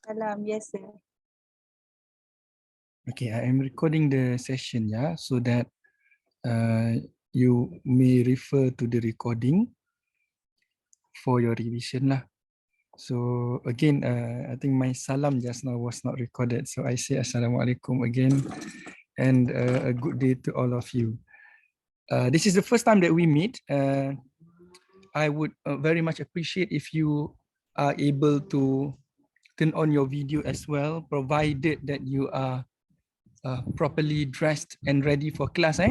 Salam, yes sir. Okay, I am recording the session, yeah, so that you may refer to the recording for your revision lah. So again, I think my salam just now was not recorded, so I say Assalamualaikum again, and a good day to all of you. This is the first time that we meet. I would very much appreciate if you are able to turn on your video as well, provided that you are properly dressed and ready for class.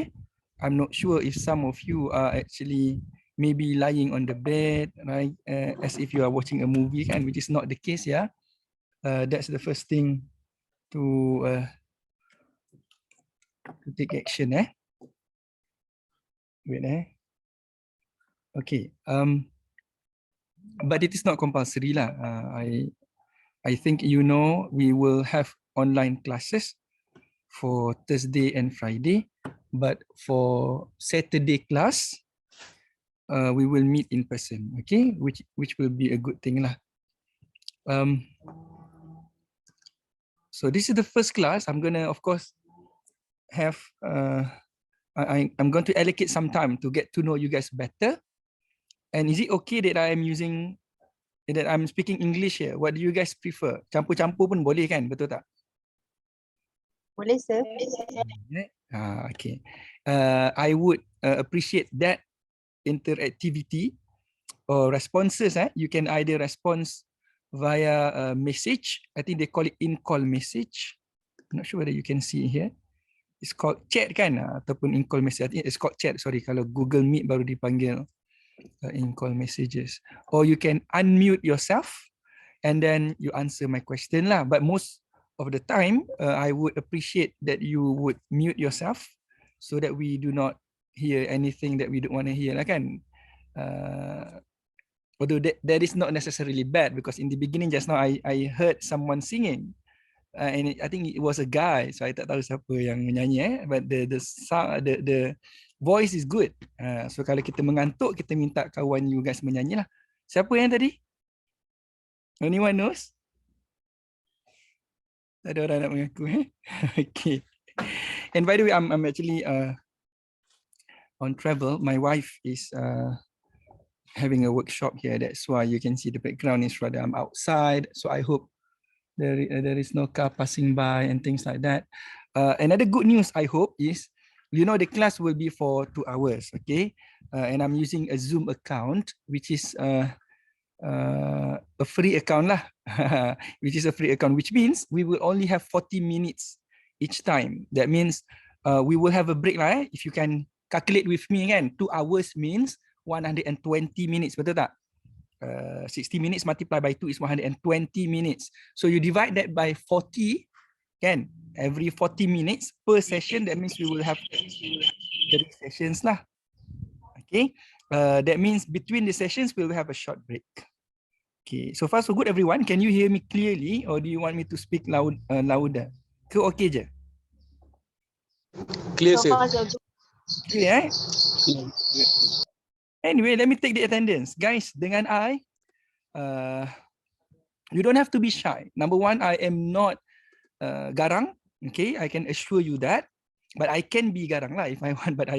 I'm not sure if some of you are actually maybe lying on the bed, right, as if you are watching a movie, and which is not the case. Yeah, that's the first thing to take action. Wait. Okay. But it is not compulsory lah. I think you know we will have online classes for Thursday and Friday, but for Saturday class, we will meet in person. Okay, which will be a good thing lah. So this is the first class. I'm gonna, of course, have I'm going to allocate some time to get to know you guys better. And is it okay that I'm speaking English here? What do you guys prefer? Campur-campur pun boleh kan? Betul tak? Boleh sir. Okay. I would appreciate that interactivity or responses. You can either respond via a message. I think they call it in-call message. I'm not sure whether you can see here. It's called chat kan? Ataupun in-call message. I think it's called chat. Sorry, kalau Google Meet baru dipanggil in-call messages. Or you can unmute yourself and then you answer my question lah. But most of the time, I would appreciate that you would mute yourself so that we do not hear anything that we don't want to hear lah kan. Although that is not necessarily bad, because in the beginning just now I heard someone singing. And I think it was a guy, so I tak tahu siapa yang menyanyi. But the voice is good. So kalau kita mengantuk, kita minta kawan you guys menyanyi lah. Siapa yang tadi? Anyone knows? Tak ada orang nak mengaku. Okay. And by the way, I'm actually on travel. My wife is having a workshop here. That's why you can see the background is rather I'm outside. So I hope there is no car passing by and things like that. Another good news I hope is, you know, the class will be for 2 hours, okay? And I'm using a Zoom account, which is a free account lah, which is a free account, which means we will only have 40 minutes each time. That means we will have a break lah. If you can calculate with me again, 2 hours means 120 minutes, betul tak? 60 minutes multiplied by 2 is 120 minutes. So you divide that by 40, can every 40 minutes per session, that means we will have 3 sessions lah. Okay, that means between the sessions we will have a short break. Okay, so far so good everyone. Can you hear me clearly or do you want me to speak louder? Okay je? Clear sir. Clear, Anyway, let me take the attendance. Guys, dengan I, you don't have to be shy. Number one, I am not garang. Okay, I can assure you that. But I can be garang lah if I want, but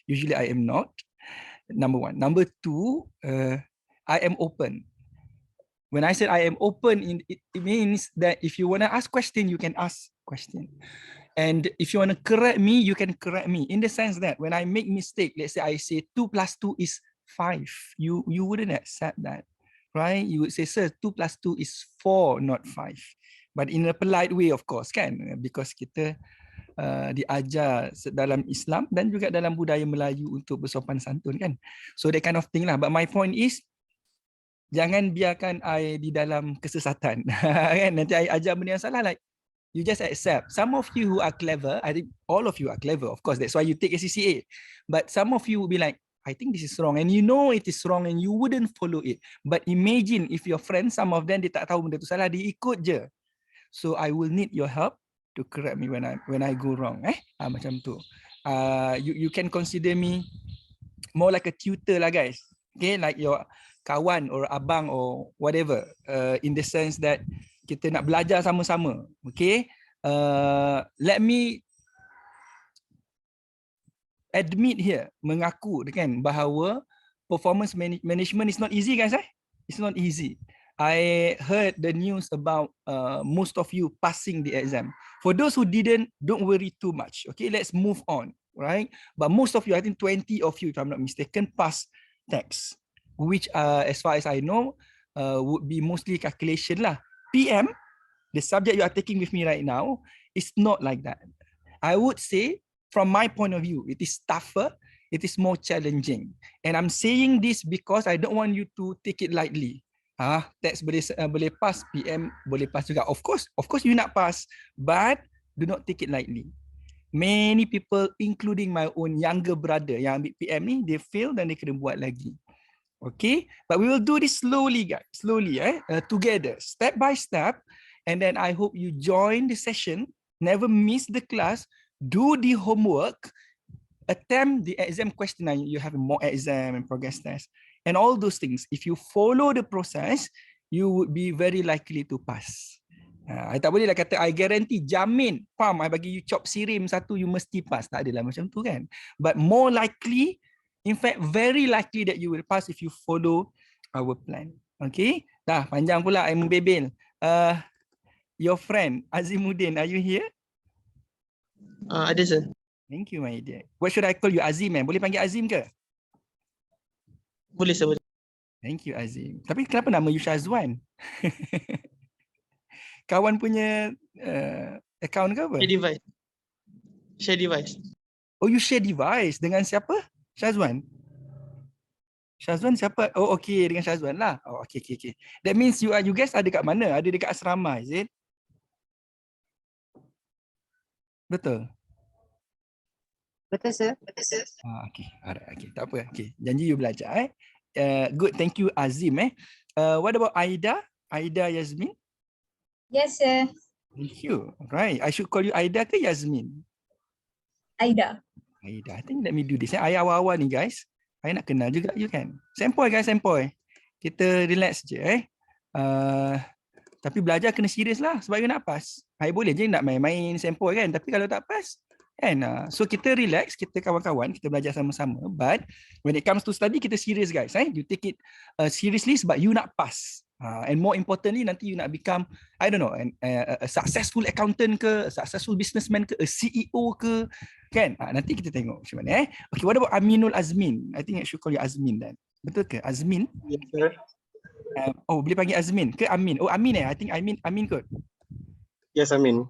usually I am not. Number one. Number two, I am open. When I said I am open, it means that if you want to ask question, you can ask question. And if you want to correct me, you can correct me, in the sense that when I make mistake, let's say I say 2 plus 2 is 5, you wouldn't accept that, right? You would say, sir, 2 plus 2 is 4, not 5. But in a polite way, of course, kan? Because kita diajar dalam Islam dan juga dalam budaya Melayu untuk bersopan santun, kan? So that kind of thing lah. But my point is, jangan biarkan I di dalam kesesatan. Kan? Nanti I ajar benda yang salah, like, you just accept. Some of you who are clever, I think all of you are clever, of course, that's why you take a CCA. But some of you will be like, I think this is wrong, and you know it is wrong and you wouldn't follow it. But imagine if your friends, some of them, dia tak tahu benda tu salah, dia ikut je. So I will need your help to correct me when I go wrong. Macam tu. You can consider me more like a tutor lah, guys. Okay, like your kawan or abang or whatever, in the sense that kita nak belajar sama-sama. Okay. Let me admit here, mengaku kan bahawa performance management is not easy guys. It's not easy. I heard the news about most of you passing the exam. For those who didn't, don't worry too much. Okay, let's move on, right? But most of you, I think 20 of you, if I'm not mistaken, passed text, which as far as I know, would be mostly calculation lah. PM, the subject you are taking with me right now, is not like that. I would say, from my point of view, it is tougher, it is more challenging. And I'm saying this because I don't want you to take it lightly. Teks boleh pass, PM boleh pass juga. Of course you nak pass, but do not take it lightly. Many people, including my own younger brother yang ambil PM ni, they fail dan dia kena buat lagi. Okay, but we will do this slowly guys, together, step by step. And then I hope you join the session, never miss the class, do the homework, attempt the exam questionnaire. You have a mock exam and progress test and all those things. If you follow the process, you would be very likely to pass. I tak boleh lah kata I guarantee, jamin, I bagi you chop sirim satu, you mesti pass. Tak adalah macam tu kan. But more likely, in fact, very likely that you will pass if you follow our plan. Okay? Dah, panjang pula I membebel. Your friend, Azimuddin, are you here? Ada sir. Thank you, my dear. What should I call you? Azim, boleh panggil Azim ke? Boleh sir, boleh. Thank you, Azim. Tapi kenapa nama you Syazwan? Kawan punya account ke apa? Share device. Oh, you share device dengan siapa? Syazwan? Syazwan siapa? Oh, okay, dengan Syazwan lah. Oh, okay. That means you guys ada kat mana? Ada dekat asrama, is it? Betul? Betul, sir. Okay, alright, okay. Tak apa. Okay, janji you belajar. Good, thank you, Azim. What about Aida? Aida Yasmin? Yes, sir. Thank you. Right. I should call you Aida ke Yasmin? Aida. Aida. I think let me do this. I awal-awal ni guys. I nak kenal juga you kan. Sempoi guys, sempoi. Kita relax je tapi belajar kena serius lah sebab you nak pass. I boleh je nak main-main sempoi kan. Tapi kalau tak pass kan. So kita relax, kita kawan-kawan, kita belajar sama-sama. But when it comes to study, kita serius guys. You take it seriously sebab you nak pass. And more importantly, nanti you nak become, I don't know, a successful accountant ke, a successful businessman ke, a CEO ke, kan? Nanti kita tengok macam mana. Okay, what about Aminul Azmin? I think I should call you Azmin then. Betul ke? Azmin? Yes, sir. Oh, boleh panggil Azmin ke Amin? Oh, Amin I think Amin kot. Yes, Amin.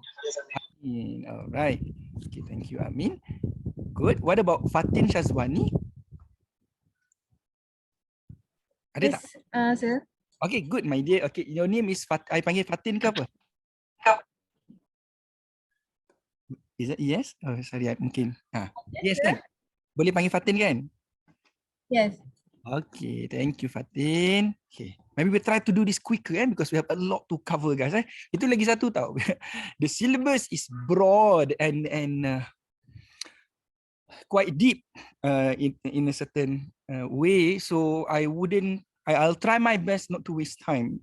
Amin. Alright. Okay, thank you, Amin. Good. What about Fatin Syazwani? Ada tak? Sir. Okay, good, my dear. Okay, your name is I panggil Fatin ke apa? Is that yes? Oh, sorry, mungkin. Yes kan? Boleh panggil Fatin kan? Yes. Okay, thank you, Fatin. Okay, maybe we try to do this quicker because we have a lot to cover, guys. Itu lagi satu tau. The syllabus is broad and quite deep in a certain way. So I'll try my best not to waste time.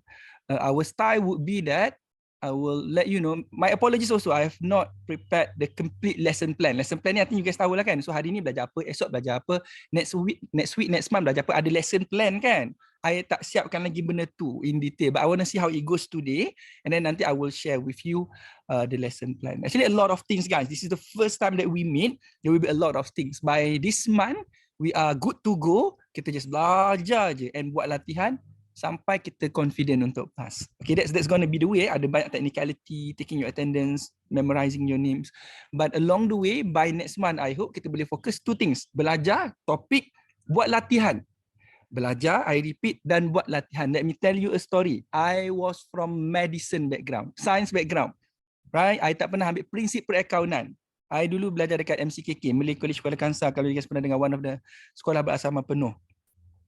Our style would be that I will let you know. My apologies also, I have not prepared the complete lesson plan. Lesson plan ni I think you guys tahu lah kan. So hari ni belajar apa, esok belajar apa, next week, next month belajar apa. Ada lesson plan kan. I tak siapkan lagi benda tu in detail. But I want to see how it goes today. And then nanti I will share with you the lesson plan. Actually a lot of things guys. This is the first time that we meet. There will be a lot of things. By this month, we are good to go. Kita just belajar je and buat latihan sampai kita confident untuk pass. Okay, that's going to be the way. Ada banyak technicality, taking your attendance, memorizing your names. But along the way, by next month, I hope kita boleh fokus two things. Belajar, topik, buat latihan. Belajar, I repeat, dan buat latihan. Let me tell you a story. I was from medicine background, science background. Right? I tak pernah ambil prinsip perakaunan. I dulu belajar dekat MCKK, Malay College Kuala Kangsar, kalau you guys pernah dengar, one of the sekolah berasrama penuh.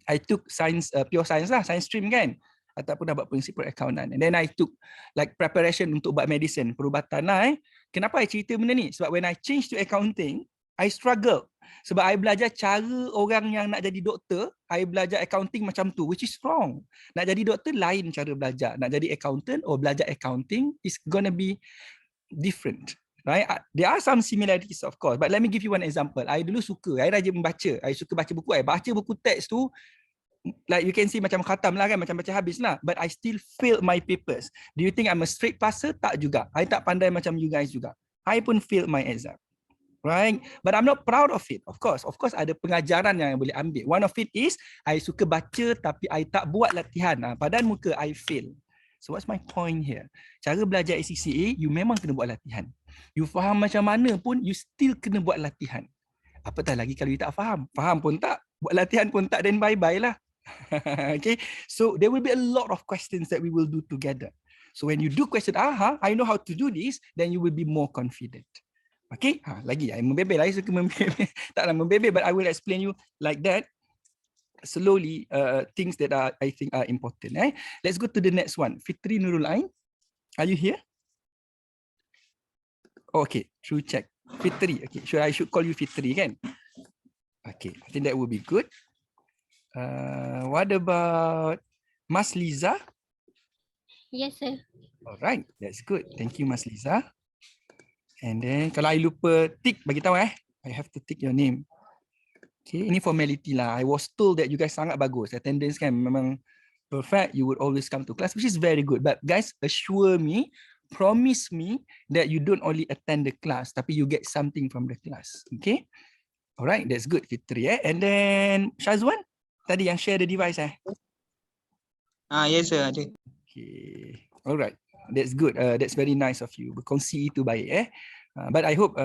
I took science, pure science lah, science stream kan. Ataupun dah buat prinsip perakaunan. And then I took like preparation untuk buat medicine, perubatan lah. Kenapa I cerita benda ni? Sebab when I change to accounting, I struggle. Sebab I belajar cara orang yang nak jadi doktor, I belajar accounting macam tu, which is wrong. Nak jadi doktor lain cara belajar. Nak jadi accountant or belajar accounting is gonna be different. Right? There are some similarities of course, but let me give you one example. I dulu suka, I rajin membaca. I suka baca buku. I baca buku teks tu, like you can see macam khatam lah kan, macam baca habis lah. But I still failed my papers. Do you think I'm a straight passer? Tak juga. I tak pandai macam you guys juga. I pun failed my exam. Right? But I'm not proud of it. Of course ada pengajaran yang boleh ambil. One of it is I suka baca tapi I tak buat latihan. Padan muka I fail. So what's my point here? Cara belajar ACCA, you memang kena buat latihan. You faham macam mana pun, you still kena buat latihan. Apatah lagi kalau you tak faham. Faham pun tak, buat latihan pun tak, then bye-bye lah. Okay, so there will be a lot of questions that we will do together. So when you do question, I know how to do this, then you will be more confident. Okay, lagi I membebel, I suka membebel. Taklah membebel, but I will explain you like that slowly, things that are I think are important. Let's go to the next one. Fitri Nurul Ain, are you here? Oh, okay, through check. Fitri, okay, I should call you Fitri kan? Okay, I think that would be good. What about Mas Liza? Yes, sir. Alright, that's good. Thank you, Mas Liza. And then kalau I lupa tick, bagi tahu I have to tick your name. Okay, ini formality lah. I was told that you guys sangat bagus. Attendance kan memang perfect. You would always come to class, which is very good. But guys, assure me, promise me that you don't only attend the class, tapi you get something from the class. Okay? Alright, that's good, Fitri. And then Shazwan, tadi yang share the device Yes sir, ada. Okay. Alright. That's good. That's very nice of you. Berkongsi itu baik but I hope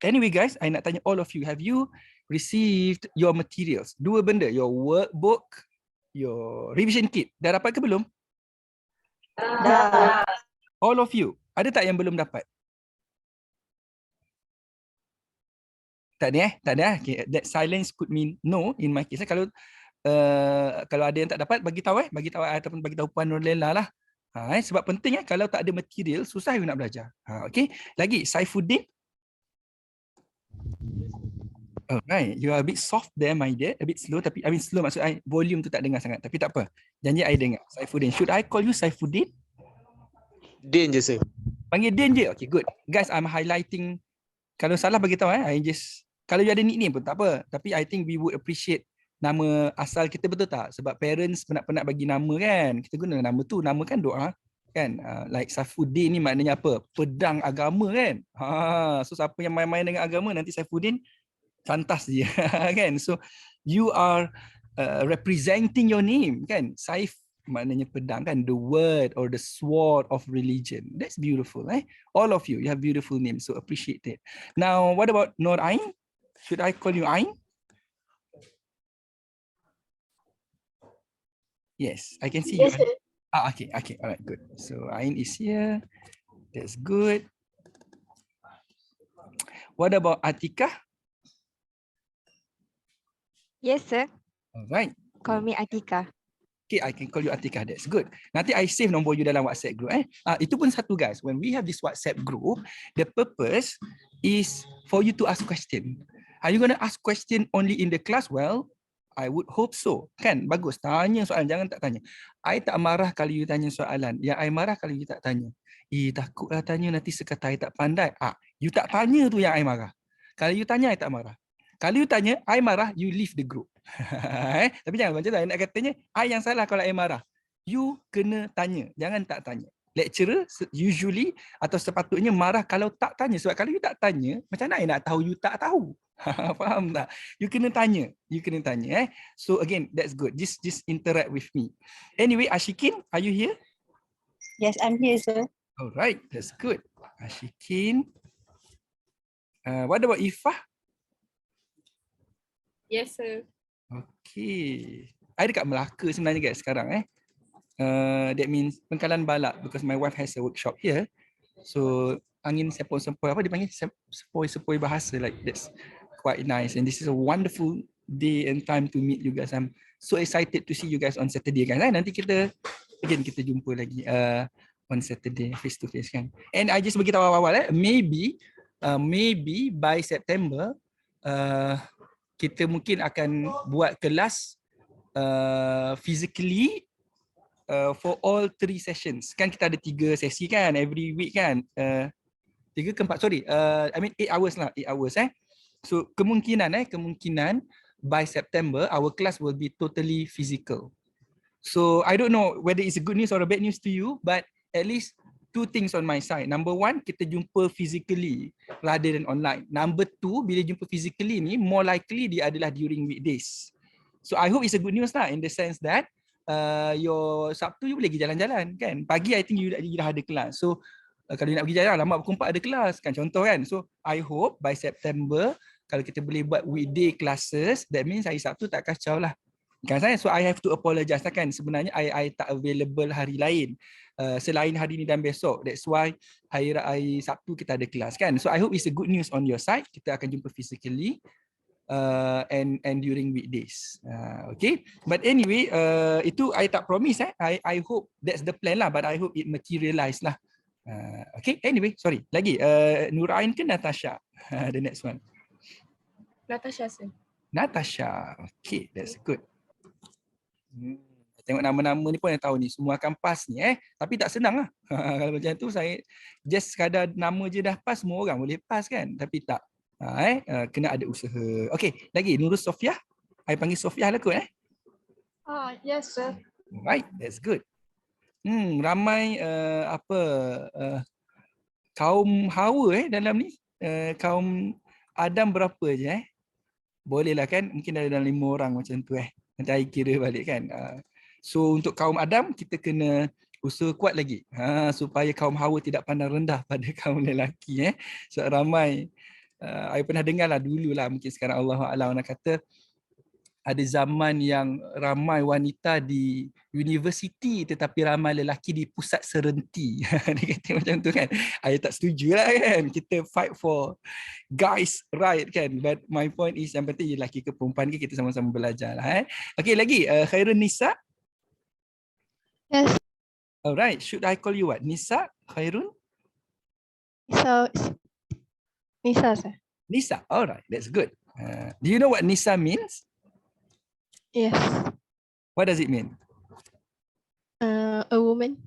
anyway guys, I nak tanya all of you, have you received your materials? Dua benda, your workbook, your revision kit. Dah dapat ke belum? Dah. All of you. Ada tak yang belum dapat? Tak ada Tak ada. Okay. That silence could mean no in my case. Kalau ada yang tak dapat, bagi tahu ataupun bagi tahu Puan Nurlela lah. Sebab penting kalau tak ada material, susah you nak belajar. Okay. Lagi, Saifuddin. Alright, you are a bit soft there, my dear. A bit slow, tapi I mean slow maksud I, volume tu tak dengar sangat. Tapi tak apa. Janji I dengar. Saifuddin. Should I call you Saifuddin? Din je sir. Panggil Din je? Okay, good. Guys, I'm highlighting. Kalau salah bagi tahu I just, kalau you ada nickname pun tak apa. Tapi I think we would appreciate nama asal kita, betul tak? Sebab parents penat-penat bagi nama kan. Kita guna nama tu, nama kan doa kan. Like Saifuddin ni maknanya apa? Pedang agama kan. So siapa yang main-main dengan agama nanti Saifuddin santas dia kan. So you are representing your name kan. Saif maknanya pedang kan, the word or the sword of religion. That's beautiful. All of you have beautiful names, so appreciate it. Now what about Nur Ain? Should I call you Ain? Yes, I can see you. Okay, all right, good. So Ain is here. That's good. What about Atikah? Yes, sir. All right. Call me Atika. Okay, I can call you Atikah. That's good. Nanti I save nombor you dalam WhatsApp group. Itu pun satu guys. When we have this WhatsApp group, the purpose is for you to ask question. Are you going to ask question only in the class? Well, I would hope so. Kan? Bagus. Tanya soalan. Jangan tak tanya. I tak marah kalau you tanya soalan. Yang I marah kalau you tak tanya. Takutlah tanya nanti sekata I tak pandai. You tak tanya tu yang I marah. Kalau you tanya, I tak marah. Kalau you tanya, I marah, you leave the group. Tapi jangan macam tu. I nak katanya, I yang salah kalau I marah. You kena tanya. Jangan tak tanya. Lecturer usually atau sepatutnya marah kalau tak tanya. Sebab kalau you tak tanya, macam mana I nak tahu you tak tahu? Faham tak? You kena tanya. So again, that's good. Just interact with me. Anyway, Ashikin, are you here? Yes, I'm here, sir. Alright, that's good. Ashikin. What about Ifah? Yes, sir. Okay. I dekat Melaka sebenarnya guys sekarang. That means Pengkalan Balak, because my wife has a workshop here. So angin sepoi-sepoi, apa dipanggil? Sepoi-sepoi bahasa, like that's quite nice. And this is a wonderful day and time to meet you guys. I'm so excited to see you guys on Saturday guys. Nanti kita jumpa lagi on Saturday face to face kan. And I just beritahu awal-awal maybe by September kita mungkin akan buat kelas physically for all 3 sessions. Kan kita ada 3 sesi kan every week kan. 3 ke 4, sorry. I mean 8 hours lah, 8 hours So kemungkinan by September our class will be totally physical. So I don't know whether it's a good news or a bad news to you, but at least 2 things on my side. Number 1, kita jumpa physically rather than online. Number 2, bila jumpa physically ni, more likely dia adalah during weekdays. So I hope it's a good news lah in the sense that your Sabtu you boleh pergi jalan-jalan kan. Pagi I think you dah ada kelas. So kalau you nak pergi jalan, alamak pukul 4 ada kelas kan, contoh kan. So I hope by September kalau kita boleh buat weekday classes, that means hari Sabtu tak kacau lah. Kan saya, so I have to apologize lah kan. Sebenarnya I tak available hari lain selain hari ni dan besok. That's why hari Sabtu kita ada kelas kan. So I hope it's a good news on your side. Kita akan jumpa physically and during weekdays. Okay. But anyway, itu I tak promise I hope that's the plan lah, but I hope it materialize lah. Okay. Anyway, sorry. Lagi Nurain ke Natasha? The next one. Natasha, sir. Natasha. Okay, that's good. Tengok nama-nama ni pun yang tahu ni, semua akan pas ni tapi tak senang lah. Kalau macam tu saya just sekadar nama je dah pas, semua orang boleh pas kan, tapi tak. Kena ada usaha. Okey, lagi Nurul Sofiah. I panggil Sofiah lah kot Yes, sir. Right, that's good. Ramai kaum Hawa dalam ni. Kaum Adam berapa je Boleh lah kan, mungkin ada dalam 5 orang macam tu Nanti I kira balik kan. So untuk kaum Adam kita kena usaha kuat lagi supaya kaum Hawa tidak pandang rendah pada kaum lelaki So ramai I pernah dengar lah dulu lah, mungkin sekarang Allahuakbar, nak kata ada zaman yang ramai wanita di universiti tetapi ramai lelaki di pusat serenti. Dia kata macam tu kan. I tak setuju lah kan. Kita fight for guys right kan. But my point is yang penting lelaki ke perempuan ke kita sama-sama belajar lah Okay, lagi Khairun Nisa. Yes. Alright, should I call you what? Nisa? Khairun? So, Nisa, sir. Nisa, alright, that's good. Do you know what Nisa means? Yes. What does it mean? A woman.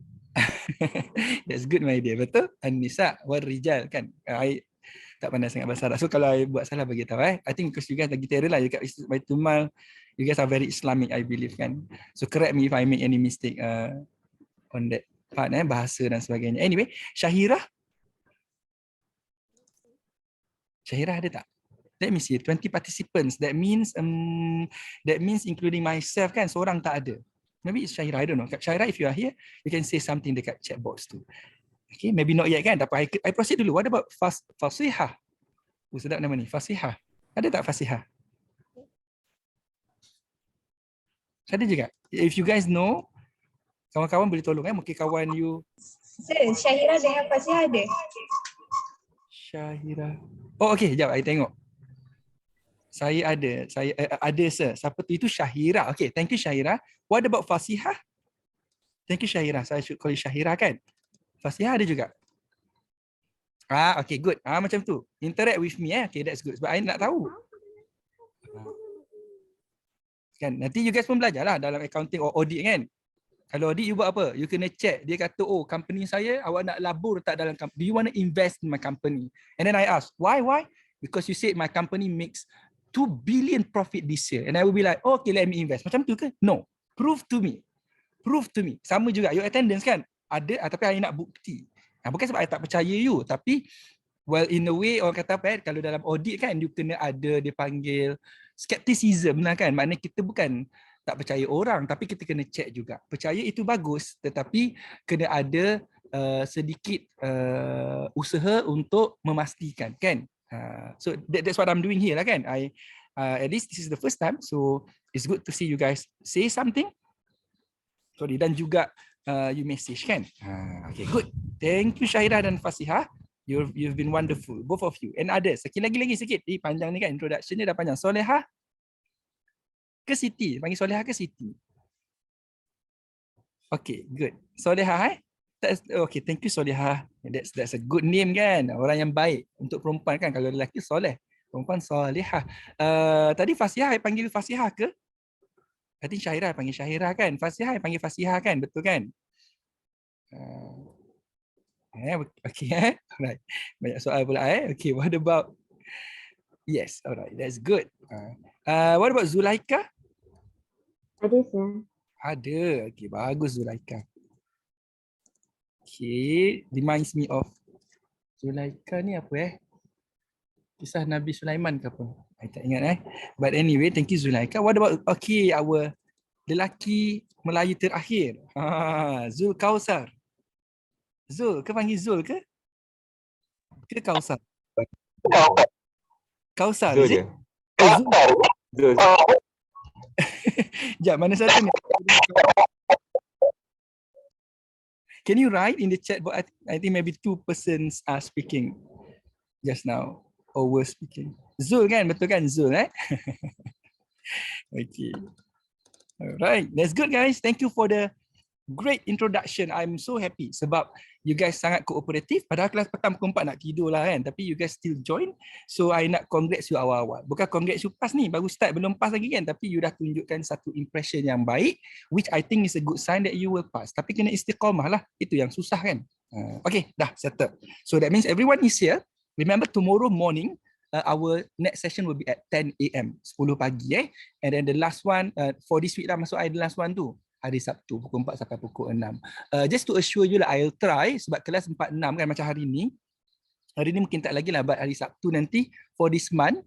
That's good my dear, betul? An-Nisa wal Rijal kan. I tak pandai sangat bahasa Arab. So kalau I buat salah bagi tahu I think because you guys lagi terror lah, you kat Baitul Mal, you guys are very Islamic I believe kan. So correct me if I make any mistake on that part bahasa dan sebagainya. Anyway, Syahirah. Syahirah ada tak? Let me see, 20 participants. That means including myself kan, seorang tak ada. Maybe it's Syahirah, I don't know. Syahirah, if you are here, you can say something dekat chat box tu. Okay, maybe not yet kan, tapi I proceed dulu. What about Fasihah? Sedap nama ni, Fasihah. Ada tak Fasihah? Ada juga. If you guys know, kawan-kawan boleh tolong mungkin kawan you. Sir, Syahira dengan Fasihah ada? Syahirah. Oh okey, jap I tengok. Saya ada sir. Siapa tu? Itu Syahirah. Okay, thank you Syahirah. What about Fasihah? Thank you Syahirah. Saya should call you Syahirah kan? Fasihah ada juga. Okay, good. Macam tu. Interact with me Okay, that's good. Sebab I nak tahu. Kan, nanti you guys pun belajar lah dalam accounting or audit kan. Kalau audit you buat apa? You kena check. Dia kata, oh company saya awak nak labur tak dalam company. Do you want to invest in my company? And then I ask, why? Because you said my company makes 2 billion profit this year. And I will be like, oh, okay, let me invest. Macam tu ke? No. Prove to me. Sama juga. Your attendance kan? Ada, tapi I nak bukti. Bukan sebab I tak percaya you. Tapi, well, in a way, orang kata apa kalau dalam audit kan, you kena ada, dia panggil skepticism lah kan. Maknanya kita bukan tak percaya orang, tapi kita kena check juga. Percaya itu bagus, tetapi kena ada sedikit usaha untuk memastikan kan. So that's what I'm doing here lah kan. At least this is the first time, so it's good to see you guys say something. Sorry, dan juga you message kan. Okay, good. Thank you Syahirah dan Fasihah. You've been wonderful, both of you. And others. Lagi sikit. Panjang ni kan, introduction ni dah panjang. Solehah ke Siti? Panggil Solehah ke Siti? Okay, good. Solehah Okay, thank you Solehah. That's a good name kan. Orang yang baik untuk perempuan kan. Kalau lelaki soleh. Perempuan solihah. Tadi Fasihah I panggil Fasihah ke? I think Syahirah I panggil Syahirah kan? Fasihah I panggil Fasihah kan? Betul kan? Okay. Alright. Banyak soal pula Okay, what about yes, alright, that's good. What about Zulaika? Ada, sir. Ada. Okay, bagus Zulaika. Okay, reminds me of Zulaika ni apa Kisah Nabi Sulaiman ke apa? I tak ingat But anyway, thank you Zulaika. What about our lelaki Melayu terakhir? Zul Kausar. Zul, ke panggil Zul ke? Ke Kausar? Kausar, Zul is je. it? Oh, Zul. Zul. Sekejap, mana satu ni? Can you write in the chat box? I think maybe 2 persons are speaking just now. Or were speaking. Zul kan? Betul kan Zul Okay. Alright, that's good guys. Thank you for the great introduction. I'm so happy sebab you guys sangat kooperatif. Padahal kelas petang pukul 4 nak tidur lah kan. Tapi you guys still join. So I nak congrats you awal-awal. Bukan congrats you pass ni. Baru start belum pass lagi kan. Tapi you dah tunjukkan satu impression yang baik. Which I think is a good sign that you will pass. Tapi kena istiqamah lah. Itu yang susah kan. Okay, dah settle. So that means everyone is here. Remember tomorrow morning, our next session will be at 10 AM. 10 pagi And then the last one, for this week lah masuk I the last one tu. Hari Sabtu pukul 4 sampai pukul 6. Just to assure you lah, I'll try sebab kelas 4-6 kan macam hari ni. Hari ni mungkin tak lagi lah, but hari Sabtu nanti for this month,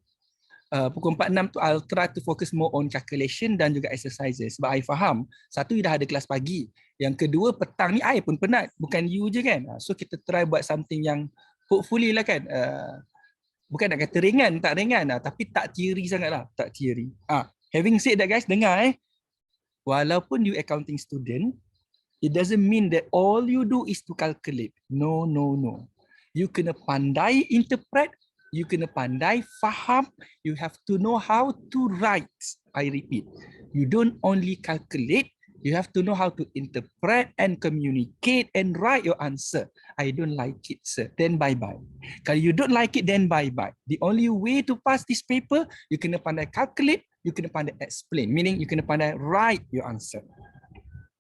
pukul 4-6 tu I'll try to focus more on calculation dan juga exercises. Sebab I faham, satu you dah ada kelas pagi. Yang kedua petang ni I pun penat, bukan you je kan. So kita try buat something yang hopefully lah kan, bukan nak kata ringan, tak ringan lah, tapi tak theory sangat lah, tak theory. Having said that guys, dengar walaupun you accounting student, it doesn't mean that all you do is to calculate. No. You kena pandai interpret, you kena pandai faham, you have to know how to write. I repeat, you don't only calculate, you have to know how to interpret and communicate and write your answer. I don't like it, sir. Then bye-bye. Kalau you don't like it, then bye-bye. The only way to pass this paper, you kena pandai calculate, you kena pandai explain. Meaning, you kena pandai write your answer.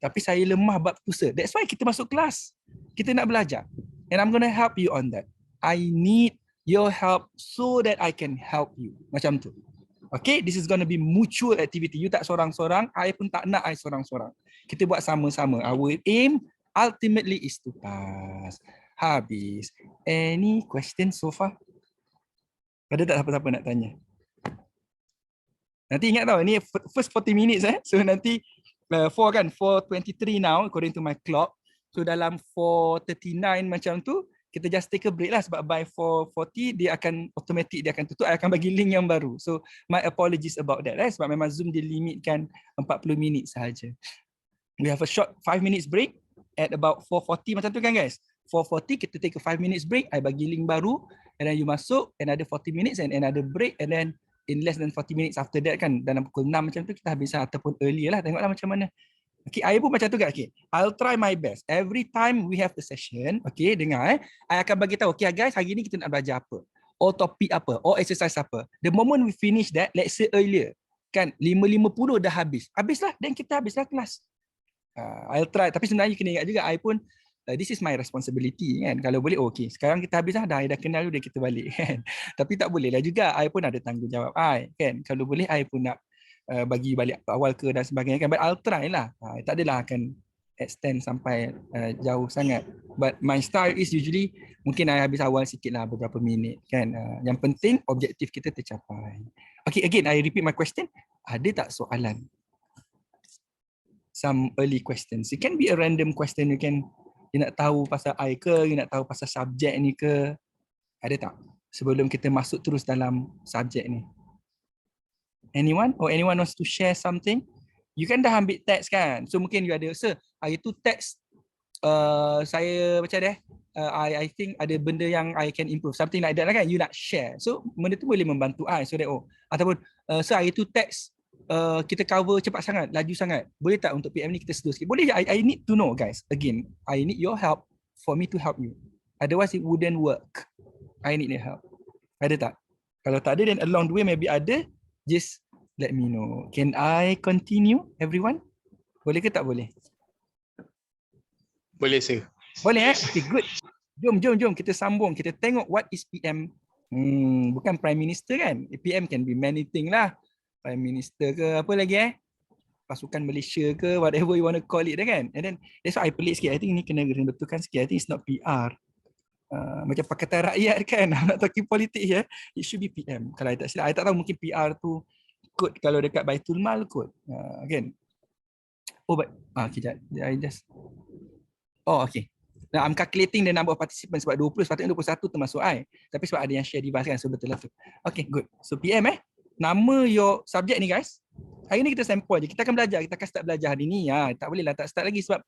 Tapi saya lemah bab tu, sir. That's why kita masuk kelas. Kita nak belajar. And I'm going to help you on that. I need your help so that I can help you. Macam tu. Okay, this is going to be mutual activity. You tak sorang-sorang, I pun tak nak I sorang-sorang. Kita buat sama-sama. Our aim ultimately is to pass. Habis. Any questions so far? Ada tak siapa-siapa nak tanya? Nanti ingat tau, ini first 40 minutes So nanti 4 kan, 4:23 now according to my clock. So dalam 4:39 macam tu, kita just take a break lah sebab by 4:40 dia akan automatic, dia akan tutup, I akan bagi link yang baru. So my apologies about that sebab memang Zoom dia limitkan 40 minit sahaja. We have a short 5 minutes break at about 4:40 macam tu kan guys. 4:40 kita take a 5 minutes break, I bagi link baru and then you masuk another 40 minutes and another break and then in less than 40 minutes after that kan, dalam pukul 6 macam tu kita habis ataupun earlier lah, tengoklah macam mana. Okay, I pun macam tu kan. Okay, I'll try my best. Every time we have the session, okay, dengar I akan bagi tahu, okay guys, hari ni kita nak belajar apa, or topik apa, or exercise apa. The moment we finish that, let's say earlier, kan 5:50 dah habis. Habislah, then kita habislah kelas. I'll try, tapi sebenarnya kena ingat juga, I pun this is my responsibility kan. Kalau boleh, okay, sekarang kita habis dah I dah kenal dia, kita balik kan. Tapi tak boleh lah juga, I pun ada tanggungjawab kan. Kalau boleh, I pun nak bagi balik awal ke dan sebagainya kan. But I'll try lah. Tak adalah akan extend sampai jauh sangat. But my style is usually mungkin I habis awal sikit lah, beberapa minit kan. Yang penting objektif kita tercapai. Okay, again I repeat my question. Ada tak soalan? Some early questions. It can be a random question. You nak tahu pasal I ke, you nak tahu pasal subjek ni ke. Ada tak? Sebelum kita masuk terus dalam subjek ni. Anyone? Or anyone wants to share something? You kan dah ambil teks kan? So mungkin you ada, sir, hari tu teks saya macam deh. I think ada benda yang I can improve. Something like that lah kan? You nak share. So benda tu boleh membantu I. So that, ataupun, sir, hari tu teks kita cover cepat sangat, laju sangat. Boleh tak untuk PM ni kita slow sikit? Boleh je. I need to know guys. Again, I need your help for me to help you. Otherwise it wouldn't work. I need your help. Ada tak? Kalau tak ada, then along the way maybe ada, just let me know. Can I continue, everyone? Boleh ke tak boleh? Boleh, sir. Boleh Okay, good. Jom kita sambung. Kita tengok what is PM. Bukan Prime Minister kan? PM can be many things lah. Prime Minister ke apa lagi pasukan Malaysia ke, whatever you want to call it kan. And then that's why I pelik sikit. I think ni kena betulkan sikit. I think it's not PR. Macam Pakatan Rakyat kan. I'm not talking politics ya. It should be PM. Kalau I tak silap, I tak tahu mungkin PR tu kot kalau dekat Baitul Mal kot. Kan? Oh, but kejap. I just okay. Now, I'm calculating the number of participants sebab 20, sepatutnya 21 termasuk I. Tapi sebab ada yang share device kan, so betul lah tu. Okay, good. So PM nama your subject ni guys. Hari ni kita sample je. Kita akan belajar. Kita akan start belajar hari ni. Tak boleh lah tak start lagi sebab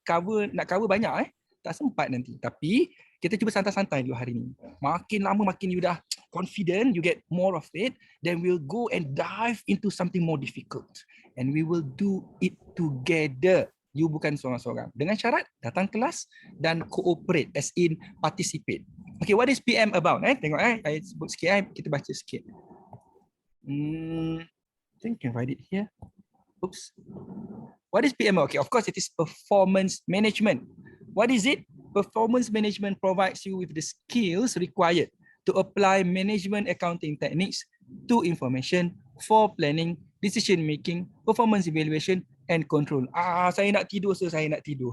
nak cover banyak tak sempat nanti. Tapi kita cuba santai-santai dulu hari ni. Makin lama makin you dah confident, you get more of it, then we'll go and dive into something more difficult. And we will do it together. You bukan seorang-seorang. Dengan syarat datang kelas dan cooperate, as in participate. Okay, what is PM about? Tengok I sebut sikit, kita baca sikit. I think I can write it here. Oops. What is PM? Okay, of course it is performance management. What is it? Performance management provides you with the skills required to apply management accounting techniques to information for planning, decision making, performance evaluation and control. Saya nak tidur, saya nak tidur.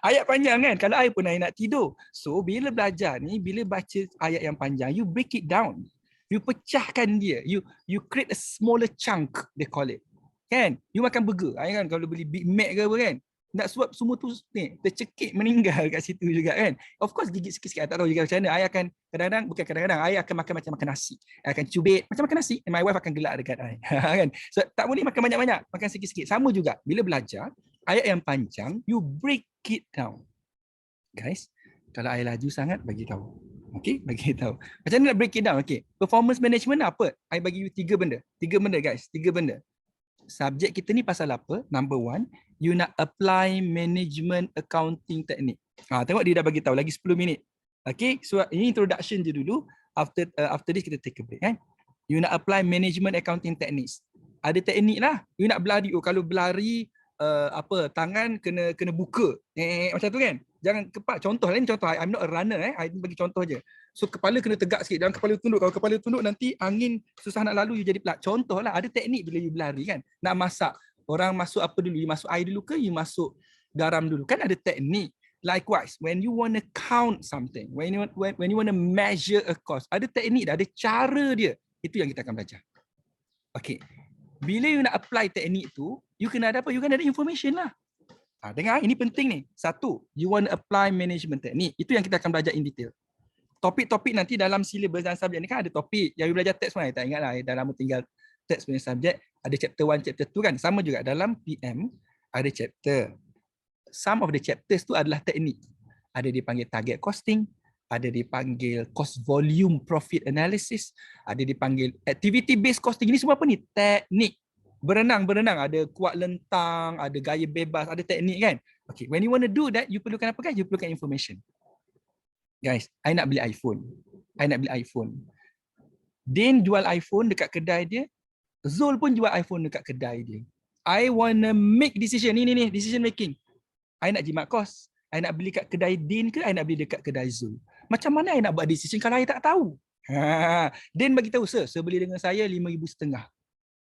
Ayat panjang kan? Kalau I pun nak tidur. So bila belajar ni, bila baca ayat yang panjang, you break it down. You pecahkan dia. You create a smaller chunk, they call it. Kan? You makan burger. Kan kalau beli Big Mac ke apa kan? Nak suap semua tu ni, tercekik meninggal kat situ juga kan. Of course gigit sikit-sikit. I tak tahu juga macam mana. I akan kadang-kadang I akan makan macam makan nasi. I akan cubit macam makan nasi. And my wife akan gelak dekat I. Kan? So tak boleh makan banyak-banyak. Makan sikit-sikit. Sama juga. Bila belajar, ayat yang panjang, you break it down. Guys, kalau I laju sangat, bagi tahu. Okay, bagi tahu. Macam mana nak break it down? Okay. Performance management apa? I bagi you 3 benda. 3 benda guys. 3 benda. Subjek kita ni pasal apa? Number 1, you nak apply management accounting technique. Tengok dia dah bagi tahu lagi 10 minit. Okay, so ini introduction je dulu. After this kita take a break. You nak apply management accounting techniques. Ada teknik lah. You nak berlari. Kalau berlari tangan kena buka. Macam tu kan. Jangan kepala. Contoh lain contoh. I'm not a runner. I bagi contoh je. So kepala kena tegak sikit. Jangan kepala tunduk. Kalau kepala tunduk nanti angin susah nak lalu, you jadi pelat. Contoh lah. Ada teknik bila you berlari kan. Nak masak. Orang masuk apa dulu? You masuk air dulu ke? You masuk garam dulu? Kan ada teknik. Likewise, when you want to count something, when you want to measure a cost, ada teknik dah, ada cara dia. Itu yang kita akan belajar. Okay. Bila you nak apply teknik tu, you kena ada apa? You kena ada information lah. Dengar, ini penting ni. 1, you want to apply management teknik. Itu yang kita akan belajar in detail. Topik-topik nanti dalam syllabus dan subjek ni kan ada topik. Yang you belajar teks pun, tak ingat lah. Dah lama tinggal teks punya subjek. Ada chapter 1, chapter 2 kan. Sama juga dalam PM ada chapter. Some of the chapters tu adalah teknik. Ada dipanggil target costing, ada dipanggil cost volume profit analysis, ada dipanggil activity based costing. Ini semua apa ni? Teknik. Berenang, ada kuat lentang, ada gaya bebas, ada teknik kan. Okay, when you want to do that, you perlukan apa kan? You perlukan information. Guys, I nak beli iPhone. Din jual iPhone dekat kedai dia. Zul pun jual iPhone dekat kedai dia. I wanna make decision. Ni decision making. I nak jimat kos. I nak beli kat kedai Din ke I nak beli dekat kedai Zul? Macam mana I nak buat decision kalau I tak tahu? Din bagi tahu, sir beli dengan saya 5,500.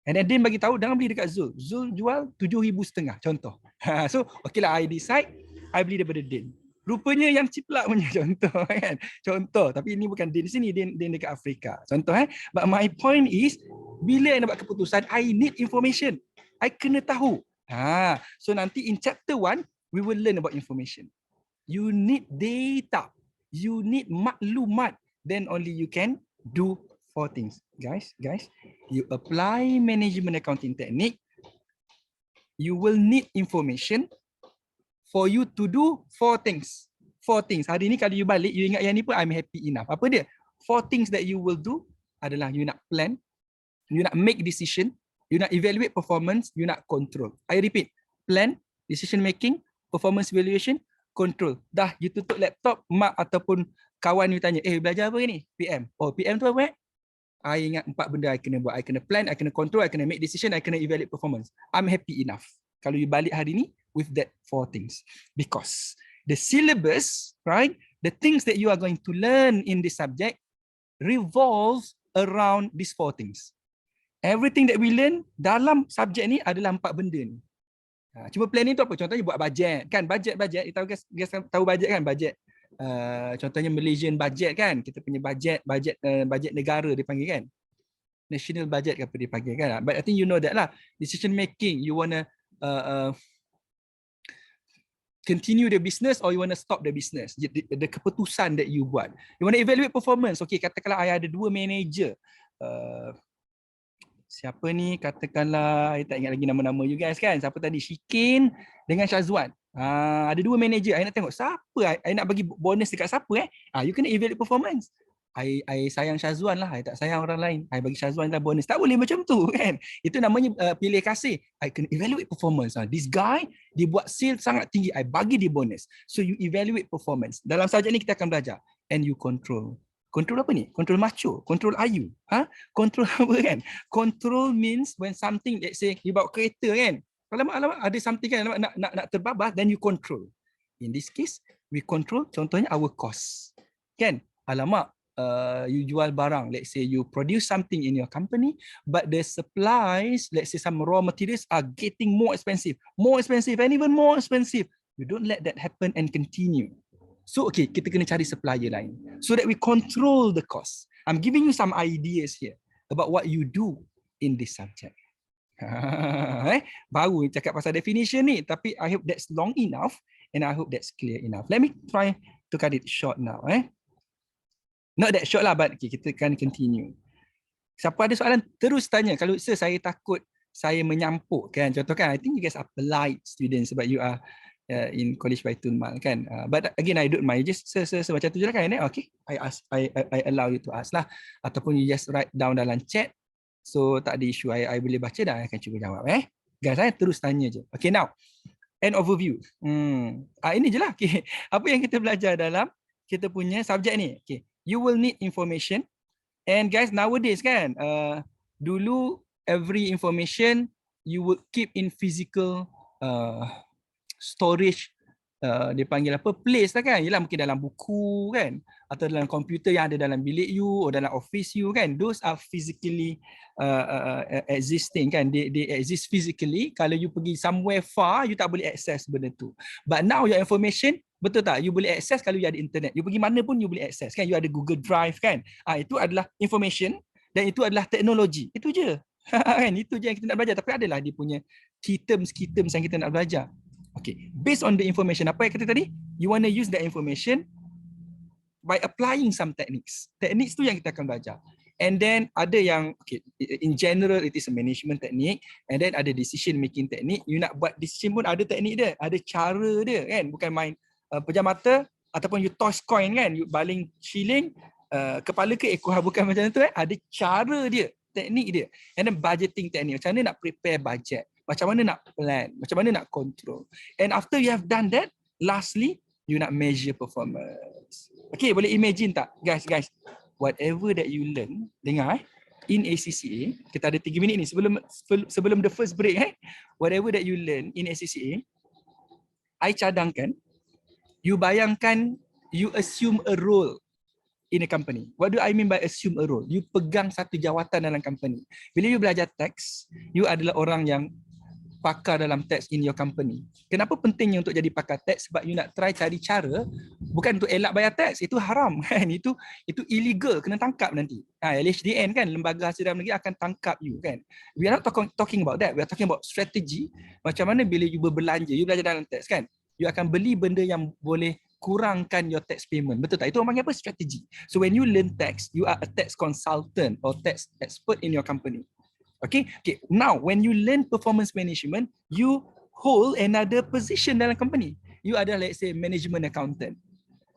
And then Din bagi tahu jangan beli dekat Zul. Zul jual 7,500 contoh. So okay lah, I decide I beli daripada Din. Rupanya yang ciplak punya contoh kan. Contoh, tapi ini bukan Din sini, Din dekat Afrika. Contoh But my point is, bila I nak buat keputusan, I need information. I kena tahu. So nanti in chapter 1, we will learn about information. You need data. You need maklumat. Then only you can do 4 things. Guys, you apply management accounting technique. You will need information for you to do 4 things. 4 things. Hari ni kalau you balik, you ingat yang ni pun I'm happy enough. Apa dia? 4 things that you will do adalah you nak plan, you nak make decision, you nak evaluate performance, you nak control. I repeat. Plan, decision making, performance evaluation, control. Dah, you tutup laptop, mak ataupun kawan you tanya, belajar apa ni? PM. Oh, PM tu apa? I ingat 4 benda I kena buat. I kena plan, I kena control, I kena make decision, I kena evaluate performance. I'm happy enough. Kalau you balik hari ni with that 4 things. Because the syllabus, right? The things that you are going to learn in this subject revolves around these 4 things. Everything that we learn dalam subjek ni adalah 4 benda ni. Cuma planning tu apa? Contohnya buat bajet. Kan bajet, tahu guys tahu bajet kan? Bajet. Contohnya Malaysian budget kan, kita punya bajet negara dipanggil kan, national budget ke apa dipanggil kan. But I think you know that lah, decision making, you wanna continue the business or you wanna stop the business, the keputusan that you buat. You wanna evaluate performance. Okay, katakanlah I ada 2 manager, siapa ni, katakanlah I tak ingat lagi nama-nama you guys kan, siapa tadi, Shikin dengan Syazwan. Ada 2 manager, I nak tengok siapa I nak bagi bonus dekat siapa you kena evaluate performance. I sayang Syazwan lah, I tak sayang orang lain, I bagi Syazwan lah bonus. Tak boleh macam tu kan. Itu namanya pilih kasih. I kena evaluate performance. This guy dia buat sale sangat tinggi, I bagi dia bonus. So you evaluate performance. Dalam subjek ni kita akan belajar and you control. Control apa ni? Control macho, control ayu. Control apa kan? Control means when something, let's say you bawa kereta kan, alamak ada something kan nak terbabas, then you control. In this case, we control contohnya our cost. Kan? Alamak, you jual barang, let's say you produce something in your company, but the supplies, let's say some raw materials are getting more expensive and even more expensive. You don't let that happen and continue. So okay, kita kena cari supplier lain so that we control the cost. I'm giving you some ideas here about what you do in this subject. Baru cakap pasal definition ni, tapi I hope that's long enough and I hope that's clear enough. Let me try to cut it short now. Not that short lah, but okay, kita kan continue. Siapa ada soalan terus tanya. Kalau saya takut saya menyampuk kan, contoh kan, I think you guys are polite students sebab you are in College Baitul Mal kan. But again, I don't mind. Just macam tu je lah kan. Okay, I allow you to ask lah. Ataupun you just write down dalam chat. So tak ada isu, I boleh baca dan I akan cuba jawab. Guys, saya terus tanya je. Okay, now an overview. Ini je lah. Okay. Apa yang kita belajar dalam kita punya subjek ni. Okay. You will need information. And guys, nowadays kan, dulu every information you would keep in physical storage, dia panggil apa, place lah kan. Yelah mungkin dalam buku kan, atau dalam komputer yang ada dalam bilik you atau dalam office you kan. Those are physically existing kan. They exist physically. Kalau you pergi somewhere far, you tak boleh access benda tu. But now your information, betul tak? You boleh access kalau you ada internet. You pergi mana pun you boleh access kan. You ada Google Drive kan. Itu adalah information dan itu adalah teknologi. Itu je. Kan? Itu je yang kita nak belajar. Tapi adalah dia punya key terms yang kita nak belajar. Okay, based on the information, apa yang kata tadi? You want to use that information by applying some techniques. Techniques tu yang kita akan belajar. And then ada yang, okay, in general it is a management technique. And then ada decision making technique. You nak buat decision pun ada teknik dia, ada cara dia kan. Bukan main pejam mata ataupun you toss coin kan. You baling shilling, kepala ke ekor, bukan macam tu. Ada cara dia, teknik dia. And then budgeting technique. Macam mana nak prepare budget. Macam mana nak plan, macam mana nak control. And after you have done that, lastly, you nak measure performance. Okay, boleh imagine tak? Guys, whatever that you learn, dengar in ACCA, kita ada 3 minit ni sebelum the first break. Whatever that you learn in ACCA, I cadangkan, you bayangkan, you assume a role in a company. What do I mean by assume a role? You pegang satu jawatan dalam company. Bila you belajar tax, you adalah orang yang pakar dalam tax in your company. Kenapa pentingnya untuk jadi pakar tax? Sebab you nak try cari cara, bukan untuk elak bayar tax, itu haram kan, itu illegal, kena tangkap nanti. LHDN kan, Lembaga Hasil Dalam Negeri akan tangkap you kan. We are not talking about that, we are talking about strategy. Macam mana bila you berbelanja, you belajar dalam tax kan, you akan beli benda yang boleh kurangkan your tax payment. Betul tak? Itu orang panggil apa? Strategi. So when you learn tax, you are a tax consultant or tax expert in your company. Okay. Now, when you learn performance management, you hold another position dalam company. You are, let's say, management accountant,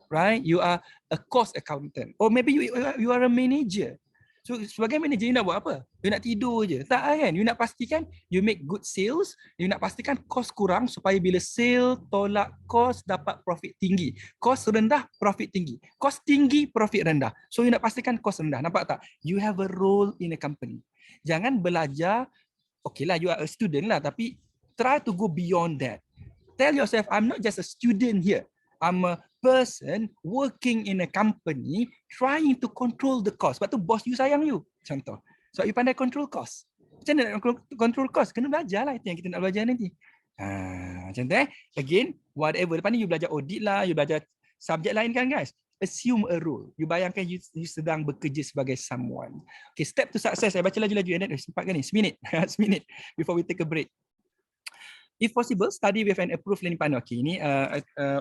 right? You are a cost accountant, or maybe you are a manager. So sebagai manager you nak buat apa? You nak tidur je. Tak kan? You nak pastikan you make good sales, you nak pastikan kos kurang supaya bila sale tolak kos dapat profit tinggi. Kos rendah, profit tinggi. Kos tinggi, profit rendah. So you nak pastikan kos rendah. Nampak tak? You have a role in a company. Jangan belajar, okay lah you are a student lah, tapi try to go beyond that. Tell yourself, I'm not just a student here. I'm a person working in a company trying to control the cost. Sebab tu bos you sayang you. Contoh. Sebab you pandai control cost. Macam mana nak control cost? Kena belajar lah. Itu yang kita nak belajar nanti. Macam tu Again, whatever. Lepas ni you belajar audit lah. You belajar subjek lain kan guys. Assume a role. You bayangkan you sedang bekerja sebagai someone. Okay, step to success. Saya baca laju-laju. Sempat kan ni? Seminit. Seminit before we take a break. If possible, study with an approved learning partner. Okay, ini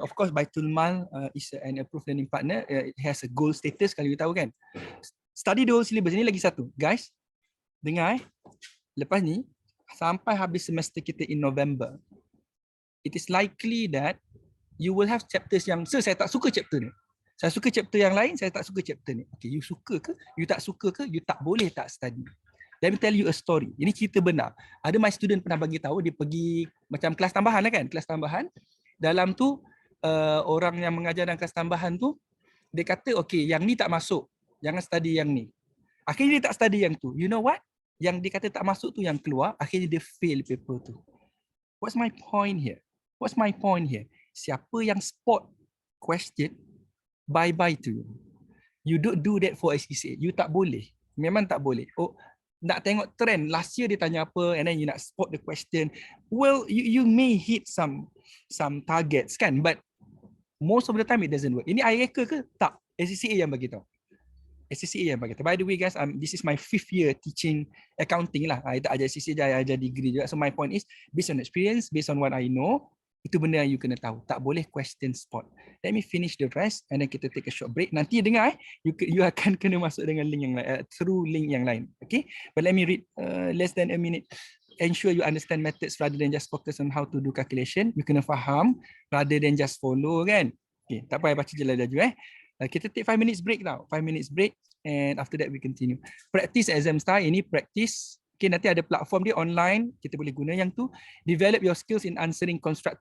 of course Baitul Mal is an approved learning partner. It has a gold status kalau you tahu kan. Study the whole syllabus. Ini lagi satu. Guys, dengar lepas ni sampai habis semester kita in November, it is likely that you will have chapters yang saya tak suka chapter ni. Saya suka chapter yang lain, saya tak suka chapter ni. Okay, you suka ke? You tak suka ke? You tak boleh tak study. Let me tell you a story. Ini cerita benar. Ada my student pernah bagi tahu, dia pergi macam kelas tambahan lah kan, kelas tambahan. Dalam tu orang yang mengajar dalam kelas tambahan tu, dia kata okay, yang ni tak masuk. Jangan study yang ni. Akhirnya dia tak study yang tu. You know what? Yang dia kata tak masuk tu yang keluar, akhirnya dia fail paper tu. What's my point here? What's my point here? Siapa yang spot question, bye-bye to you. You don't do that for SCCA. You tak boleh. Memang tak boleh. Oh, nak tengok trend, last year dia tanya apa and then you nak spot the question. Well, you may hit some targets kan, but most of the time it doesn't work. Ini I reka ke? Tak. SCCA yang bagi tahu. SCCA yang bagi tahu. By the way guys, this is my 5th year teaching accounting lah. I tak ajar SCCA, I ajar degree juga. So my point is, based on experience, based on what I know, itu benda yang you kena tahu. Tak boleh question spot. Let me finish the rest and then kita take a short break. Nanti dengar you akan kena masuk dengan link yang lain, through link yang lain. Okay? But let me read less than a minute. Ensure you understand methods rather than just focus on how to do calculation. You kena faham rather than just follow kan. Okay, tak payah baca je laju kita take 5 minutes break tau. 5 minutes break and after that we continue. Practice exam style, ini practice. Okay, nanti ada platform dia online, kita boleh guna yang tu. Develop your skills in answering constructive